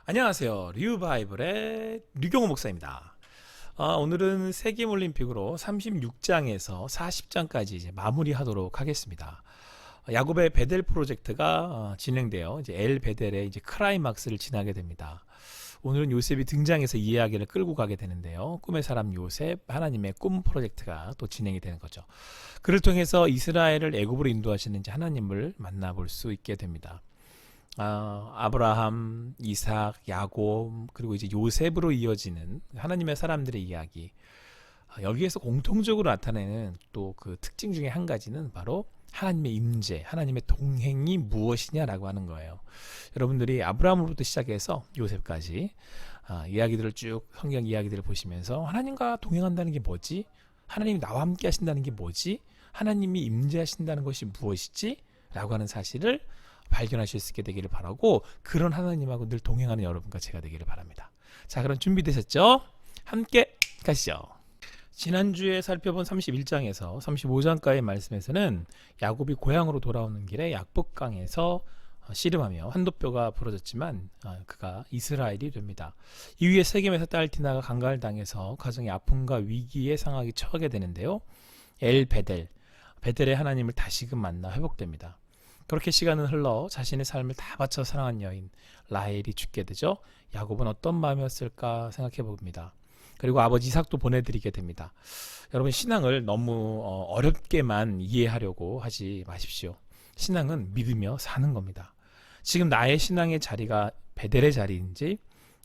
안녕하세요. 류바이블의 류경호 목사입니다. 오늘은 세계올림픽으로 36장에서 40장까지 이제 마무리하도록 하겠습니다. 야곱의 베델 프로젝트가 진행되어 이제 엘 베델의 이제 크라이막스를 지나게 됩니다. 오늘은 요셉이 등장해서 이 이야기를 끌고 가게 되는데요. 꿈의 사람 요셉, 하나님의 꿈 프로젝트가 또 진행이 되는 거죠. 그를 통해서 이스라엘을 애굽으로 인도하시는 이제 하나님을 만나볼 수 있게 됩니다. 아브라함, 이삭, 야곱, 그리고 이제 요셉으로 이어지는 하나님의 사람들의 이야기. 여기에서 공통적으로 나타내는 또 그 특징 중에 한 가지는 바로 하나님의 임재, 하나님의 동행이 무엇이냐라고 하는 거예요. 여러분들이 아브라함으로부터 시작해서 요셉까지 이야기들을 쭉 성경 이야기들을 보시면서 하나님과 동행한다는 게 뭐지? 하나님이 나와 함께 하신다는 게 뭐지? 하나님이 임재하신다는 것이 무엇이지? 라고 하는 사실을 발견하실 수 있게 되기를 바라고, 그런 하나님하고 늘 동행하는 여러분과 제가 되기를 바랍니다. 자, 그럼 준비되셨죠? 함께 가시죠. 지난주에 살펴본 31장에서 35장까지의 말씀에서는 야곱이 고향으로 돌아오는 길에 약복강에서 씨름하며 한도뼈가 부러졌지만 그가 이스라엘이 됩니다. 이후에 세겜에서 딸 디나가 강간을 당해서 가정의 아픔과 위기에 상하게 처하게 되는데요. 엘 베델, 베델의 하나님을 다시금 만나 회복됩니다. 그렇게 시간은 흘러 자신의 삶을 다 바쳐 사랑한 여인 라헬이 죽게 되죠. 야곱은 어떤 마음이었을까 생각해 봅니다. 그리고 아버지 이삭도 보내드리게 됩니다. 여러분, 신앙을 너무 어렵게만 이해하려고 하지 마십시오. 신앙은 믿으며 사는 겁니다. 지금 나의 신앙의 자리가 베델의 자리인지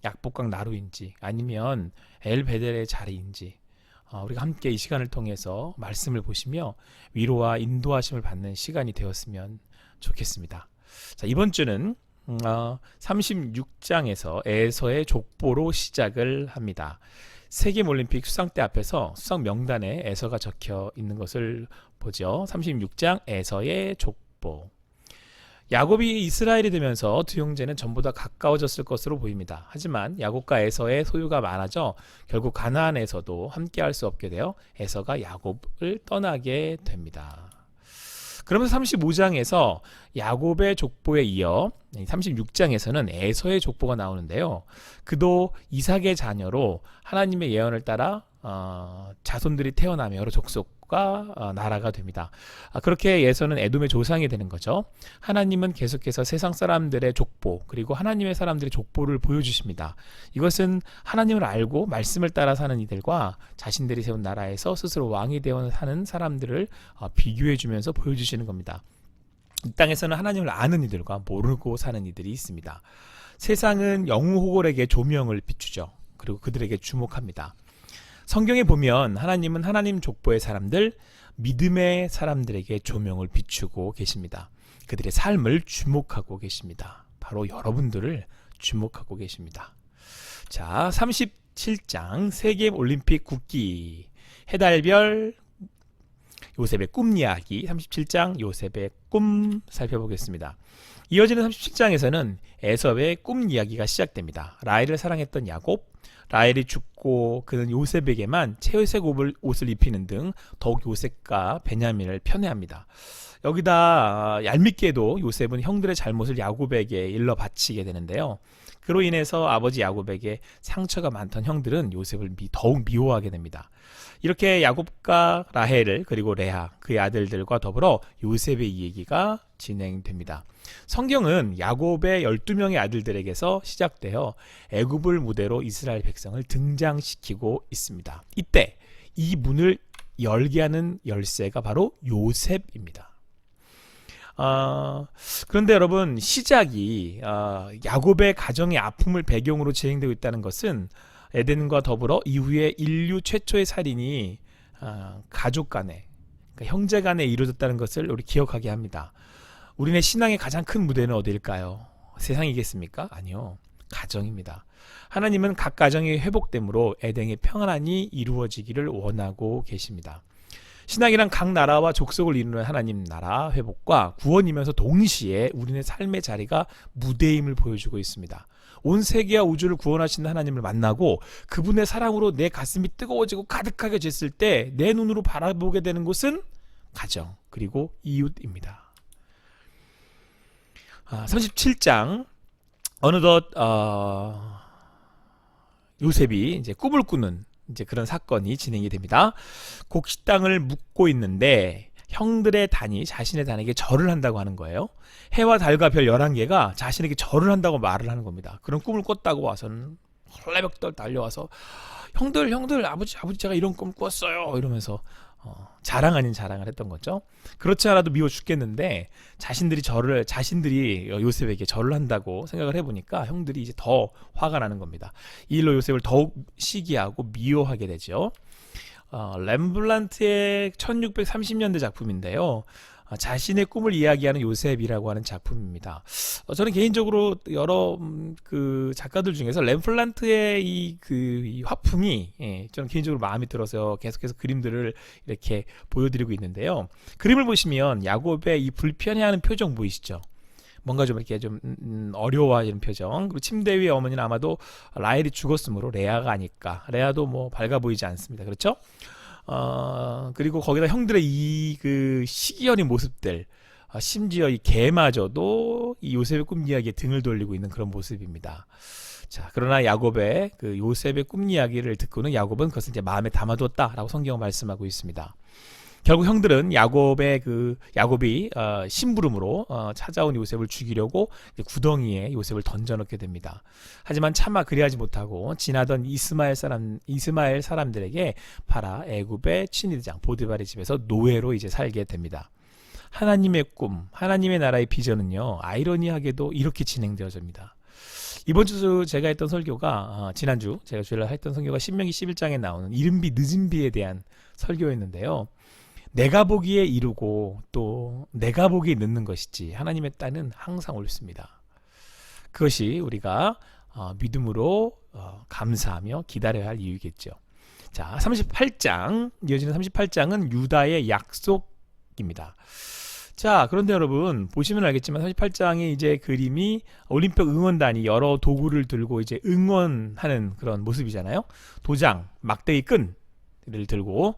약복강 나루인지 아니면 엘 베델의 자리인지 우리가 함께 이 시간을 통해서 말씀을 보시며 위로와 인도하심을 받는 시간이 되었으면 좋겠습니다. 자, 이번 주는 36장에서 에서의 족보로 시작을 합니다. 세계올림픽 수상대 앞에서 수상 명단에 에서가 적혀 있는 것을 보죠. 36장 에서의 족보. 야곱이 이스라엘이 되면서 두 형제는 전부 다 가까워졌을 것으로 보입니다. 하지만 야곱과 에서의 소유가 많아져 결국 가나안에서도 함께할 수 없게 되어 에서가 야곱을 떠나게 됩니다. 그러면서 35장에서 야곱의 족보에 이어 36장에서는 에서의 족보가 나오는데요. 그도 이삭의 자녀로 하나님의 예언을 따라 자손들이 태어나며 여러 족속과 나라가 됩니다. 그렇게 에서는 에돔의 조상이 되는 거죠. 하나님은 계속해서 세상 사람들의 족보, 그리고 하나님의 사람들의 족보를 보여주십니다. 이것은 하나님을 알고 말씀을 따라 사는 이들과 자신들이 세운 나라에서 스스로 왕이 되어 사는 사람들을 비교해 주면서 보여주시는 겁니다. 이 땅에서는 하나님을 아는 이들과 모르고 사는 이들이 있습니다. 세상은 영우호골에게 조명을 비추죠. 그리고 그들에게 주목합니다. 성경에 보면 하나님은 하나님 족보의 사람들, 믿음의 사람들에게 조명을 비추고 계십니다. 그들의 삶을 주목하고 계십니다. 바로 여러분들을 주목하고 계십니다. 자, 37장 세계올림픽 국기, 해달별 요셉의 꿈 이야기, 37장 요셉의 꿈 살펴보겠습니다. 이어지는 37장에서는 에서의 꿈 이야기가 시작됩니다. 라헬을 사랑했던 야곱, 라헬이 죽고 그는 요셉에게만 채색 옷을 입히는 등 더욱 요셉과 베냐민을 편애합니다. 여기다 얄밉게도 요셉은 형들의 잘못을 야곱에게 일러 바치게 되는데요. 그로 인해서 아버지 야곱에게 상처가 많던 형들은 요셉을 더욱 미워하게 됩니다. 이렇게 야곱과 라헬을, 그리고 레아, 그의 아들들과 더불어 요셉의 이야기가 진행됩니다. 성경은 야곱의 12명의 아들들에게서 시작되어 애굽을 무대로 이스라엘 백성을 등장시키고 있습니다. 이때 이 문을 열게 하는 열쇠가 바로 요셉입니다. 그런데 여러분, 시작이 야곱의 가정의 아픔을 배경으로 진행되고 있다는 것은 에덴과 더불어 이후에 인류 최초의 살인이 가족 간에, 그러니까 형제 간에 이루어졌다는 것을 우리 기억하게 합니다. 우리네 신앙의 가장 큰 무대는 어디일까요? 세상이겠습니까? 아니요, 가정입니다. 하나님은 각 가정의 회복됨으로 에덴의 평안이 이루어지기를 원하고 계십니다. 신앙이란 각 나라와 족속을 이루는 하나님 나라 회복과 구원이면서 동시에 우리네 삶의 자리가 무대임을 보여주고 있습니다. 온 세계와 우주를 구원하시는 하나님을 만나고 그분의 사랑으로 내 가슴이 뜨거워지고 가득하게 됐을 때 내 눈으로 바라보게 되는 곳은 가정, 그리고 이웃입니다. 37장 어느덧 요셉이 이제 꿈을 꾸는 이제 그런 사건이 진행이 됩니다. 곡식당을 묵고 있는데 형들의 단이 자신의 단에게 절을 한다고 하는 거예요. 해와 달과 별 11개가 자신에게 절을 한다고 말을 하는 겁니다. 그런 꿈을 꿨다고 와서는 헐레벌떡 달려와서 형들 아버지 제가 이런 꿈을 꿨어요 이러면서 자랑 아닌 자랑을 했던 거죠. 그렇지 않아도 미워 죽겠는데 자신들이 요셉에게 절을 한다고 생각을 해보니까 형들이 이제 더 화가 나는 겁니다. 이 일로 요셉을 더욱 시기하고 미워하게 되죠. 렘블란트의 1630년대 작품인데요. 자신의 꿈을 이야기하는 요셉이라고 하는 작품입니다. 저는 개인적으로 여러 그 작가들 중에서 렘블란트의 이 화풍이 저는 개인적으로 마음에 들어서 계속해서 그림들을 이렇게 보여드리고 있는데요. 그림을 보시면 야곱의 이 불편해하는 표정 보이시죠? 뭔가 좀 이렇게 좀 어려워하는 표정. 그리고 침대 위에 어머니는 아마도 라헬이 죽었으므로 레아가 아닐까. 레아도 뭐 밝아 보이지 않습니다. 그렇죠? 그리고 거기다 형들의 이 그 시기 어린 모습들, 심지어 이 개마저도 이 요셉의 꿈 이야기에 등을 돌리고 있는 그런 모습입니다. 자, 그러나 야곱의 그 요셉의 꿈 이야기를 듣고는 야곱은 그것을 이제 마음에 담아두었다라고 성경은 말씀하고 있습니다. 결국 형들은 야곱이 심부름으로 찾아온 요셉을 죽이려고 구덩이에 요셉을 던져넣게 됩니다. 하지만 차마 그리하지 못하고 지나던 이스마엘 사람들에게 팔아 애굽의 친위대장 보디발의 집에서 노예로 이제 살게 됩니다. 하나님의 꿈, 하나님의 나라의 비전은요, 아이러니하게도 이렇게 진행되어집니다. 이번 주 제가 했던 설교가 지난주 제가 주일날 했던 설교가 신명기 11장에 나오는 이른 비 늦은 비에 대한 설교였는데요. 내가 보기에 이루고 또 내가 보기에 늦는 것이지 하나님의 땅은 항상 옳습니다. 그것이 우리가 믿음으로 감사하며 기다려야 할 이유겠죠. 자, 38장 이어지는 38장은 유다의 약속입니다. 자, 그런데 여러분 보시면 알겠지만 38장의 이제 그림이 올림픽 응원단이 여러 도구를 들고 이제 응원하는 그런 모습이잖아요. 도장, 막대기 끈을 들고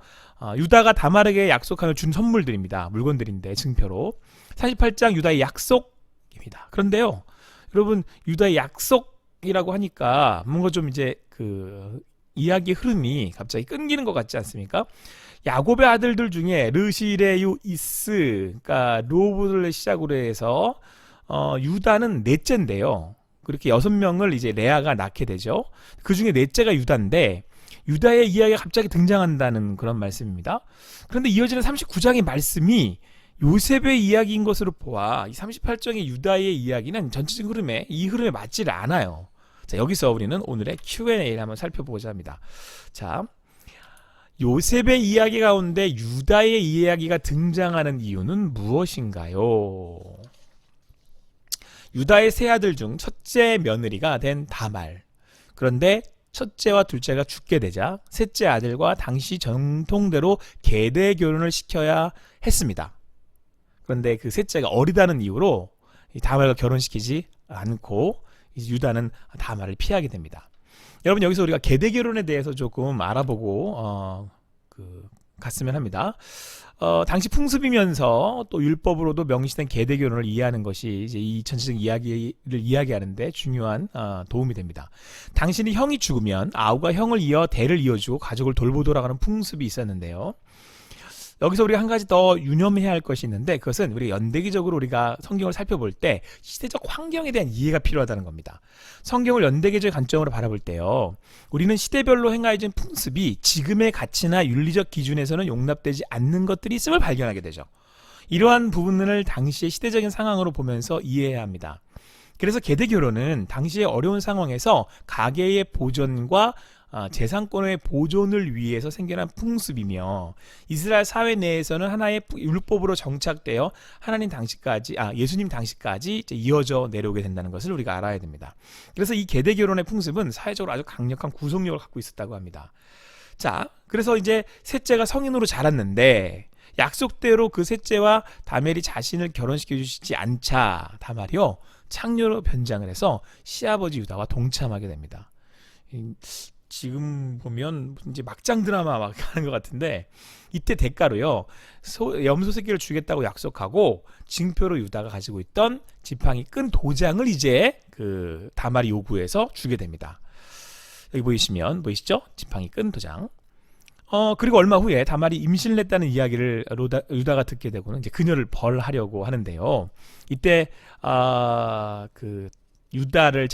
유다가 다말에게 약속하며 준 선물들입니다. 물건들인데 증표로 38장 유다의 약속입니다. 그런데요, 여러분 유다의 약속이라고 하니까 뭔가 좀 이제 그 이야기의 흐름이 갑자기 끊기는 것 같지 않습니까? 야곱의 아들들 중에 르시레유 이스, 그러니까 로브를 시작으로 해서 유다는 넷째인데요. 그렇게 6명을 이제 레아가 낳게 되죠. 그 중에 넷째가 유다인데 유다의 이야기가 갑자기 등장한다는 그런 말씀입니다. 그런데 이어지는 39장의 말씀이 요셉의 이야기인 것으로 보아 이 38장의 유다의 이야기는 전체적인 이 흐름에 맞지를 않아요. 자, 여기서 우리는 오늘의 Q&A를 한번 살펴보고자 합니다. 자, 요셉의 이야기 가운데 유다의 이야기가 등장하는 이유는 무엇인가요? 유다의 세 아들 중 첫째 며느리가 된 다말. 그런데 첫째와 둘째가 죽게 되자 셋째 아들과 당시 정통대로 계대 결혼을 시켜야 했습니다. 그런데 그 셋째가 어리다는 이유로 다말과 결혼시키지 않고 유다는 다말을 피하게 됩니다. 여러분, 여기서 우리가 계대 결혼에 대해서 조금 알아보고 갔으면 합니다. 당시 풍습이면서 또 율법으로도 명시된 계대 결혼을 이해하는 것이 이제 이 전체적인 이야기를 이야기하는데 중요한 도움이 됩니다. 당신이 형이 죽으면 아우가 형을 이어 대를 이어주고 가족을 돌보도록하는 풍습이 있었는데요. 여기서 우리가 한 가지 더 유념해야 할 것이 있는데 그것은 우리가 연대기적으로 우리가 성경을 살펴볼 때 시대적 환경에 대한 이해가 필요하다는 겁니다. 성경을 연대기적 관점으로 바라볼 때요, 우리는 시대별로 행하여진 풍습이 지금의 가치나 윤리적 기준에서는 용납되지 않는 것들이 있음을 발견하게 되죠. 이러한 부분을 당시의 시대적인 상황으로 보면서 이해해야 합니다. 그래서 계대 결혼은 당시의 어려운 상황에서 가계의 보존과 재산권의 보존을 위해서 생겨난 풍습이며 이스라엘 사회 내에서는 하나의 율법으로 정착되어 예수님 당시까지 이어져 내려오게 된다는 것을 우리가 알아야 됩니다. 그래서 이 계대 결혼의 풍습은 사회적으로 아주 강력한 구속력을 갖고 있었다고 합니다. 자, 그래서 이제 셋째가 성인으로 자랐는데 약속대로 그 셋째와 다멜이 자신을 결혼시켜 주시지 않자 다말이요, 창녀로 변장을 해서 시아버지 유다와 동참하게 됩니다. 지금 보면 무슨 이제 막장 드라마 막 하는 것 같은데, 이때 대가로요 염소 새끼를 주겠다고 약속하고 징표로 유다가 가지고 있던 지팡이 끈 도장을 이제 그 다말이 요구해서 주게 됩니다. 여기 보이시죠? 지팡이 끈 도장. 그리고 얼마 후에 다말이 임신을 했다는 이야기를 유다가 듣게 되고는 이제 그녀를 벌하려고 하는데요. 이때 그 유다를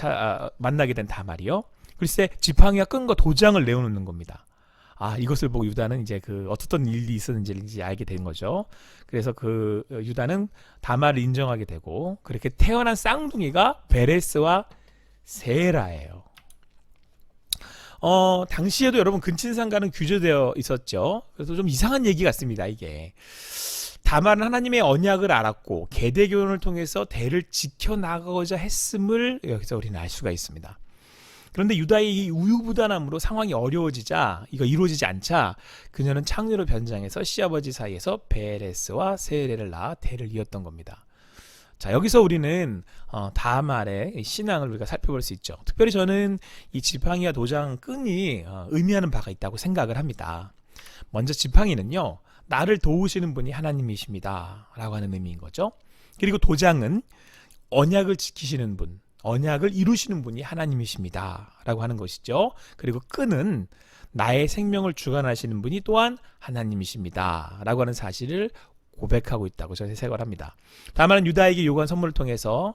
만나게 된 다말이요, 글쎄 지팡이가 끈 거 도장을 내어놓는 겁니다. 이것을 보고 유다는 이제 그 어떤 일이 있었는지 알게 된 거죠. 그래서 그 유다는 다말을 인정하게 되고, 그렇게 태어난 쌍둥이가 베레스와 세라예요. 당시에도 여러분 근친상간은 규제되어 있었죠. 그래서 좀 이상한 얘기 같습니다. 이게 다말은 하나님의 언약을 알았고 계대교훈을 통해서 대를 지켜나가고자 했음을 여기서 우리는 알 수가 있습니다. 그런데 유다의 이 우유부단함으로 상황이 어려워지자, 이거 이루어지지 않자 그녀는 창녀로 변장해서 시아버지 사이에서 베레스와 세레를 낳아 대를 이었던 겁니다. 자, 여기서 우리는 다말의 신앙을 우리가 살펴볼 수 있죠. 특별히 저는 이 지팡이와 도장 끈이 의미하는 바가 있다고 생각을 합니다. 먼저 지팡이는요, 나를 도우시는 분이 하나님이십니다 라고 하는 의미인 거죠. 그리고 도장은 언약을 지키시는 분, 언약을 이루시는 분이 하나님이십니다 라고 하는 것이죠. 그리고 끈은 나의 생명을 주관하시는 분이 또한 하나님이십니다 라고 하는 사실을 고백하고 있다고 저는 해석을 합니다. 다만 유다에게 요구한 선물을 통해서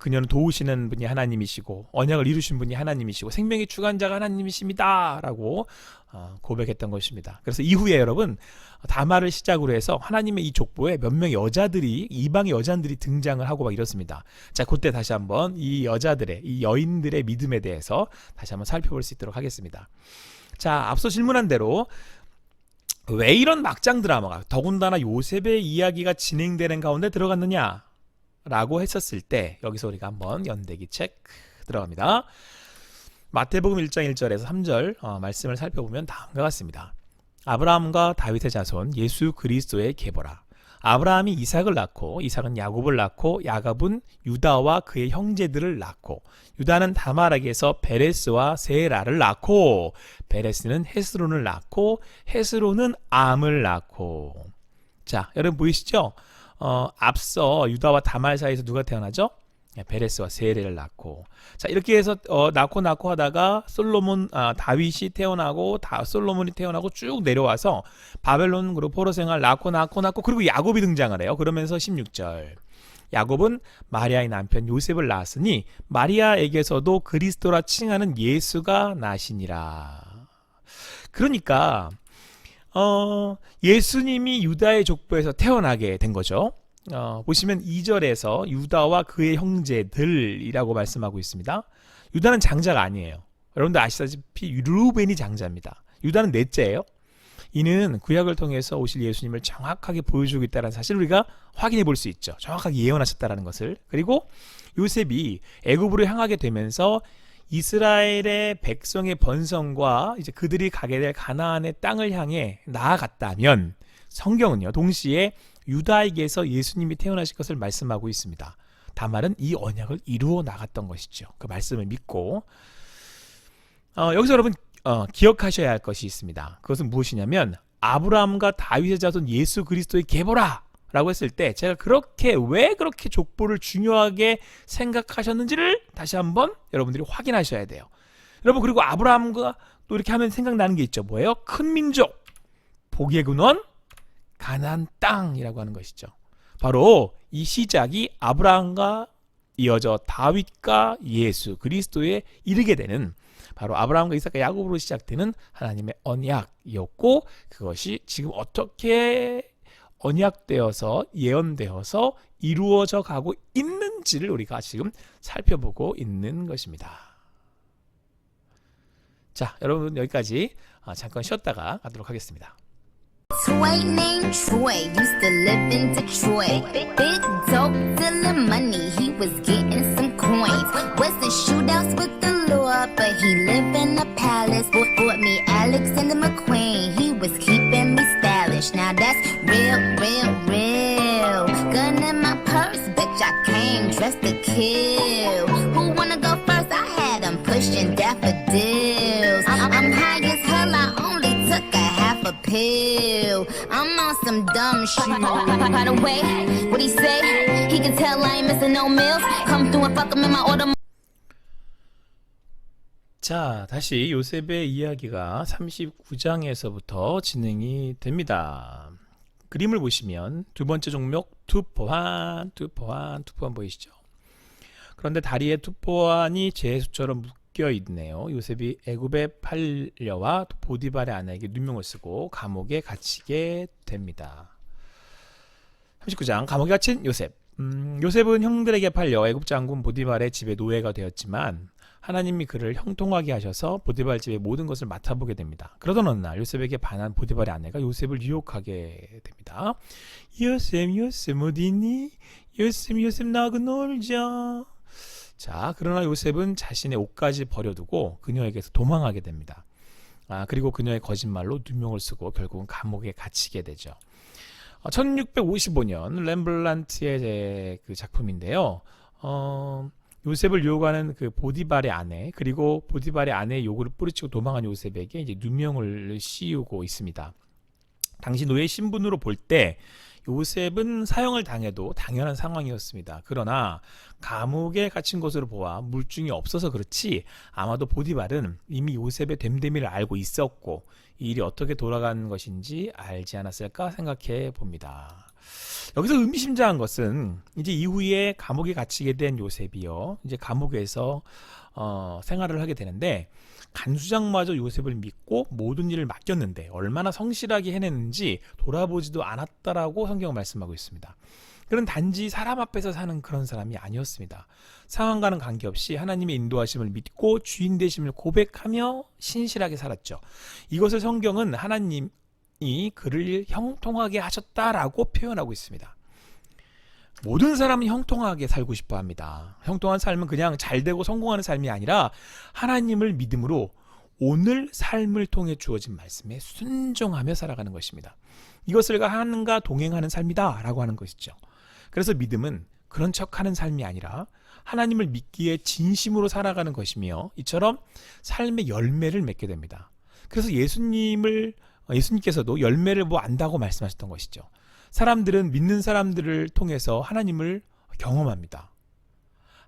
그녀는 도우시는 분이 하나님이시고 언약을 이루신 분이 하나님이시고 생명의 주관자가 하나님이십니다 라고 고백했던 것입니다. 그래서 이후에 여러분 다말을 시작으로 해서 하나님의 이 족보에 몇 명의 여자들이, 이방의 여자들이 등장을 하고 막 이렇습니다. 자, 그때 다시 한번 이 여자들의, 이 여인들의 믿음에 대해서 다시 한번 살펴볼 수 있도록 하겠습니다. 자, 앞서 질문한 대로 왜 이런 막장 드라마가, 더군다나 요셉의 이야기가 진행되는 가운데 들어갔느냐 라고 했었을 때, 여기서 우리가 한번 연대기 책 들어갑니다. 마태복음 1장 1절에서 3절 말씀을 살펴보면 다음과 같습니다. 아브라함과 다윗의 자손 예수 그리스도의 계보라. 아브라함이 이삭을 낳고 이삭은 야곱을 낳고 야곱은 유다와 그의 형제들을 낳고 유다는 다말에게서 베레스와 세라를 낳고 베레스는 헤스론을 낳고 헤스론은 암을 낳고. 자, 여러분 보이시죠? 앞서 유다와 다말 사이에서 누가 태어나죠? 베레스와 세레를 낳고. 자, 이렇게 해서 낳고 하다가 다윗이 태어나고 솔로몬이 태어나고 쭉 내려와서 바벨론으로 포로 생활 낳고 그리고 야곱이 등장을 해요. 그러면서 16절 야곱은 마리아의 남편 요셉을 낳았으니 마리아에게서도 그리스도라 칭하는 예수가 나시니라. 그러니까 예수님이 유다의 족보에서 태어나게 된 거죠. 보시면 2절에서 유다와 그의 형제들이라고 말씀하고 있습니다. 유다는 장자가 아니에요. 여러분들 아시다시피 르우벤이 장자입니다. 유다는 넷째예요. 이는 구약을 통해서 오실 예수님을 정확하게 보여주고 있다는 사실을 우리가 확인해 볼 수 있죠. 정확하게 예언하셨다는 것을. 그리고 요셉이 애굽으로 향하게 되면서 이스라엘의 백성의 번성과 이제 그들이 가게 될 가나안의 땅을 향해 나아갔다면 성경은요, 동시에 유다에게서 예수님이 태어나실 것을 말씀하고 있습니다. 다말은 이 언약을 이루어 나갔던 것이죠. 그 말씀을 믿고. 여기서 여러분 기억하셔야 할 것이 있습니다. 그것은 무엇이냐면 아브라함과 다윗의 자손 예수 그리스도의 계보라 라고 했을 때 제가 왜 그렇게 족보를 중요하게 생각하셨는지를 다시 한번 여러분들이 확인하셔야 돼요. 여러분, 그리고 아브라함과 또 이렇게 하면 생각나는 게 있죠. 뭐예요? 큰 민족, 복의 근원, 가나안 땅이라고 하는 것이죠. 바로 이 시작이 아브라함과 이어져 다윗과 예수 그리스도에 이르게 되는, 바로 아브라함과 이삭과 야곱으로 시작되는 하나님의 언약이었고, 그것이 지금 어떻게 언약되어서 예언되어서 이루어져 가고 있는지를 우리가 지금 살펴보고 있는 것입니다. 자, 여러분 여기까지 잠깐 쉬었다가 가도록 하겠습니다. Sway named Troy used to live in Detroit. Big dope dealing money, he was getting some coins. Wasn't shootouts with the law, but he lived in a palace. Bought me Alexander McQueen, he was keeping me stylish. Now that's real, real, real. Gun in my purse, bitch, I came dressed to kill. Who wanna go first? I had them pushing daffodils. I'm high as hell, I only took a half a pill. I'm on some dumb shit. By the way, what he say? He can tell I ain't missing no meals. Come through and fuck him in my order. 자, 다시 요셉의 이야기가 39장에서부터 진행이 됩니다. 그림을 보시면 두 번째 종목 투포환 보이시죠? 그런데 다리에 투포환이 제수처럼 묶여 있네요. 요셉이 애굽에 팔려와 보디발의 아내에게 누명을 쓰고 감옥에 갇히게 됩니다. 39장 감옥에 갇힌 요셉. 요셉은 형들에게 팔려 애굽 장군 보디발의 집에 노예가 되었지만 하나님이 그를 형통하게 하셔서 보디발 집의 모든 것을 맡아보게 됩니다. 그러던 어느 날 요셉에게 반한 보디발의 아내가 요셉을 유혹하게 됩니다. 요셉 어디 있니? 요셉 나하고 놀자. 자, 그러나 요셉은 자신의 옷까지 버려두고 그녀에게서 도망하게 됩니다. 그리고 그녀의 거짓말로 누명을 쓰고 결국은 감옥에 갇히게 되죠. 1655년 렘블란트의 그 작품인데요. 요셉을 유혹하는 그 보디발의 아내, 그리고 보디발의 아내의 요구를 뿌리치고 도망한 요셉에게 이제 누명을 씌우고 있습니다. 당시 노예 신분으로 볼 때 요셉은 사형을 당해도 당연한 상황이었습니다. 그러나 감옥에 갇힌 것으로 보아 물증이 없어서 그렇지 아마도 보디발은 이미 요셉의 됨됨이를 알고 있었고 이 일이 어떻게 돌아가는 것인지 알지 않았을까 생각해 봅니다. 여기서 의미심장한 것은 이제 이후에 감옥에 갇히게 된 요셉이요, 이제 감옥에서 생활을 하게 되는데 간수장마저 요셉을 믿고 모든 일을 맡겼는데 얼마나 성실하게 해냈는지 돌아보지도 않았다라고 성경은 말씀하고 있습니다. 그는 단지 사람 앞에서 사는 그런 사람이 아니었습니다. 상황과는 관계없이 하나님의 인도하심을 믿고 주인 되심을 고백하며 신실하게 살았죠. 이것을 성경은 하나님이 그를 형통하게 하셨다라고 표현하고 있습니다. 모든 사람은 형통하게 살고 싶어 합니다. 형통한 삶은 그냥 잘되고 성공하는 삶이 아니라 하나님을 믿음으로 오늘 삶을 통해 주어진 말씀에 순종하며 살아가는 것입니다. 이것을 하나님과 동행하는 삶이다 라고 하는 것이죠. 그래서 믿음은 그런 척하는 삶이 아니라 하나님을 믿기에 진심으로 살아가는 것이며 이처럼 삶의 열매를 맺게 됩니다. 그래서 예수님께서도 열매를 안다고 말씀하셨던 것이죠. 사람들은 믿는 사람들을 통해서 하나님을 경험합니다.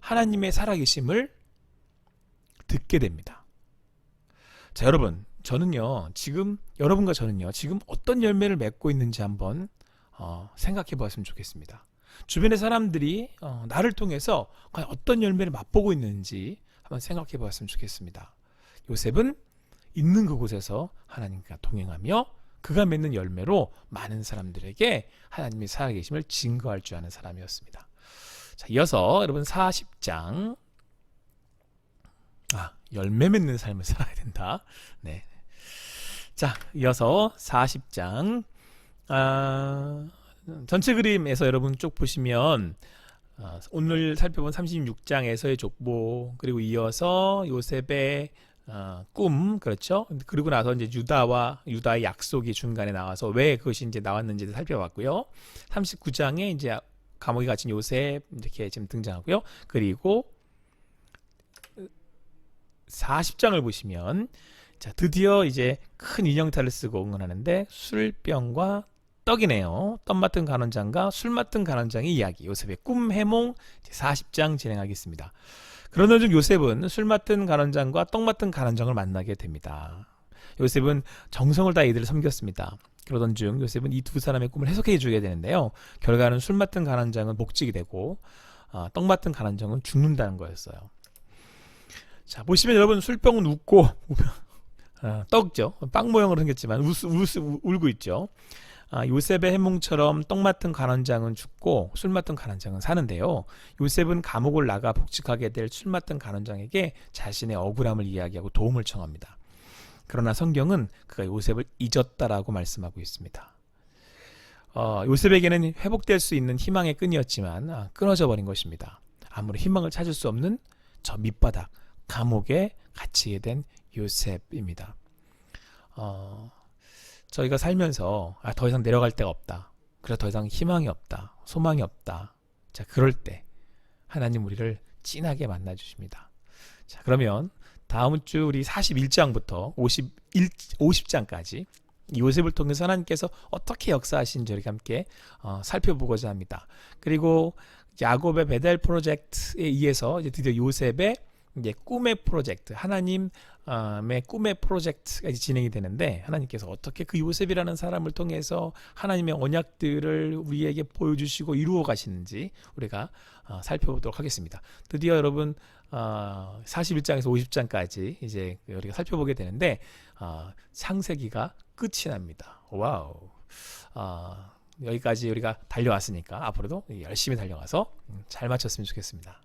하나님의 살아계심을 듣게 됩니다. 자, 여러분, 여러분과 저는요, 지금 어떤 열매를 맺고 있는지 한번 생각해 보았으면 좋겠습니다. 주변의 사람들이 나를 통해서 과연 어떤 열매를 맛보고 있는지 한번 생각해 보았으면 좋겠습니다. 요셉은 있는 그곳에서 하나님과 동행하며 그가 맺는 열매로 많은 사람들에게 하나님의 살아계심을 증거할 줄 아는 사람이었습니다. 자, 이어서 여러분 40장 열매 맺는 삶을 살아야 된다. 네. 자, 이어서 40장 전체 그림에서 여러분 쭉 보시면 오늘 살펴본 36장에서의 족보, 그리고 이어서 요셉의 꿈, 그렇죠? 그리고 나서 이제 유다의 약속이 중간에 나와서 왜 그것이 이제 나왔는지를 살펴봤고요. 39장에 이제 감옥에 갇힌 요셉 이렇게 지금 등장하고요. 그리고 40장을 보시면 자, 드디어 이제 큰 인형탈을 쓰고 응원하는데 술병과 떡이네요. 떡 맡은 간원장과 술 맡은 간원장의 이야기, 요셉의 꿈 해몽 40장 진행하겠습니다. 그러던 중 요셉은 술 맡은 간원장과 떡 맡은 간원장을 만나게 됩니다. 요셉은 정성을 다해 이들을 섬겼습니다. 그러던 중 요셉은 이 두 사람의 꿈을 해석해 주게 되는데요. 결과는 술 맡은 간원장은 목직이 되고 떡 맡은 간원장은 죽는다는 거였어요. 자, 보시면 여러분 술병은 웃고 떡죠. 빵 모양으로 생겼지만 울고 있죠. 요셉의 해몽처럼 떡 맡은 간원장은 죽고 술 맡은 간원장은 사는데요. 요셉은 감옥을 나가 복직하게 될 술 맡은 간원장에게 자신의 억울함을 이야기하고 도움을 청합니다. 그러나 성경은 그가 요셉을 잊었다라고 말씀하고 있습니다. 요셉에게는 회복될 수 있는 희망의 끈이었지만 끊어져 버린 것입니다. 아무리 희망을 찾을 수 없는 저 밑바닥 감옥에 갇히게 된 요셉입니다. 저희가 살면서 더 이상 내려갈 데가 없다, 그래 더 이상 희망이 없다, 소망이 없다, 자, 그럴 때 하나님 우리를 진하게 만나 주십니다. 자, 그러면 다음 주 우리 41장부터 50장까지 이 요셉을 통해서 하나님께서 어떻게 역사하신지 우리가 함께 살펴보고자 합니다. 그리고 야곱의 베델 프로젝트에 의해서 이제 드디어 요셉의 이제 꿈의 프로젝트, 하나님의 꿈의 프로젝트가 이제 진행이 되는데, 하나님께서 어떻게 그 요셉이라는 사람을 통해서 하나님의 언약들을 우리에게 보여주시고 이루어 가시는지 우리가 살펴보도록 하겠습니다. 드디어 여러분 41장에서 50장까지 이제 우리가 살펴보게 되는데, 창세기가 끝이 납니다. 와우. 여기까지 우리가 달려왔으니까 앞으로도 열심히 달려가서 잘 마쳤으면 좋겠습니다.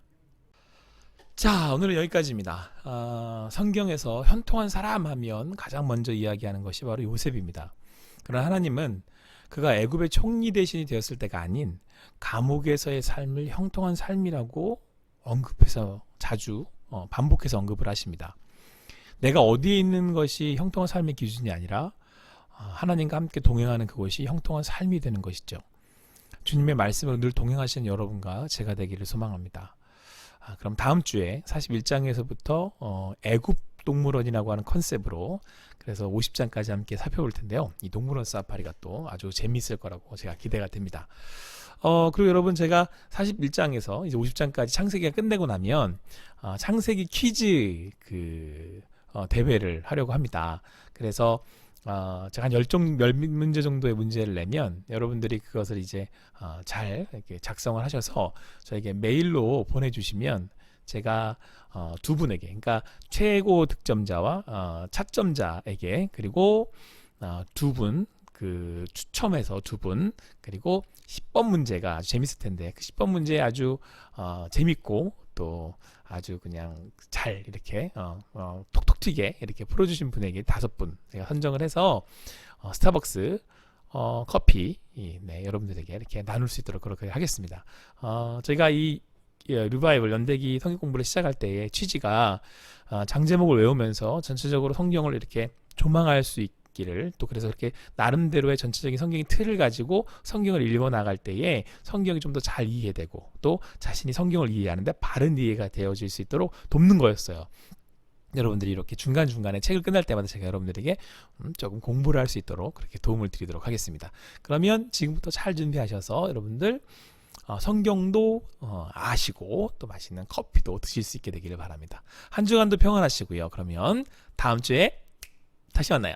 자, 오늘은 여기까지입니다. 성경에서 현통한 사람 하면 가장 먼저 이야기하는 것이 바로 요셉입니다. 그러나 하나님은 그가 애굽의 총리 대신이 되었을 때가 아닌 감옥에서의 삶을 형통한 삶이라고 언급해서 자주 반복해서 언급을 하십니다. 내가 어디에 있는 것이 형통한 삶의 기준이 아니라 하나님과 함께 동행하는 그것이 형통한 삶이 되는 것이죠. 주님의 말씀으로 늘 동행하시는 여러분과 제가 되기를 소망합니다. 그럼 다음 주에 41장에서부터 애굽 동물원이라고 하는 컨셉으로 그래서 50장까지 함께 살펴볼 텐데요. 이 동물원 사파리가 또 아주 재미있을 거라고 제가 기대가 됩니다. 그리고 여러분, 제가 41장에서 이제 50장까지 창세기가 끝내고 나면 창세기 퀴즈 대회를 하려고 합니다. 그래서 제가 한 10문제 정도의 문제를 내면 여러분들이 그것을 이제 잘 이렇게 작성을 하셔서 저에게 메일로 보내주시면 제가 두 분에게, 그러니까 최고 득점자와 차점자에게, 그리고 두 분, 추첨해서 두 분, 그리고 10번 문제가 아주 재밌을 텐데 그 10번 문제 아주 재밌고 또 아주 그냥 잘 이렇게 톡톡 튀게 이렇게 풀어주신 분에게 5분 제가 선정을 해서 스타벅스 커피 여러분들에게 이렇게 나눌 수 있도록 그렇게 하겠습니다. 저희가 이 리바이벌 연대기 성경 공부를 시작할 때의 취지가 장제목을 외우면서 전체적으로 성경을 이렇게 조망할 수 있기를, 또 그래서 이렇게 나름대로의 전체적인 성경의 틀을 가지고 성경을 읽어 나갈 때에 성경이 좀 더 잘 이해되고 또 자신이 성경을 이해하는데 바른 이해가 되어질 수 있도록 돕는 거였어요. 여러분들이 이렇게 중간중간에 책을 끝날 때마다 제가 여러분들에게 조금 공부를 할 수 있도록 그렇게 도움을 드리도록 하겠습니다. 그러면 지금부터 잘 준비하셔서 여러분들 성경도 아시고 또 맛있는 커피도 드실 수 있게 되기를 바랍니다. 한 주간도 평안하시고요. 그러면 다음 주에 다시 만나요.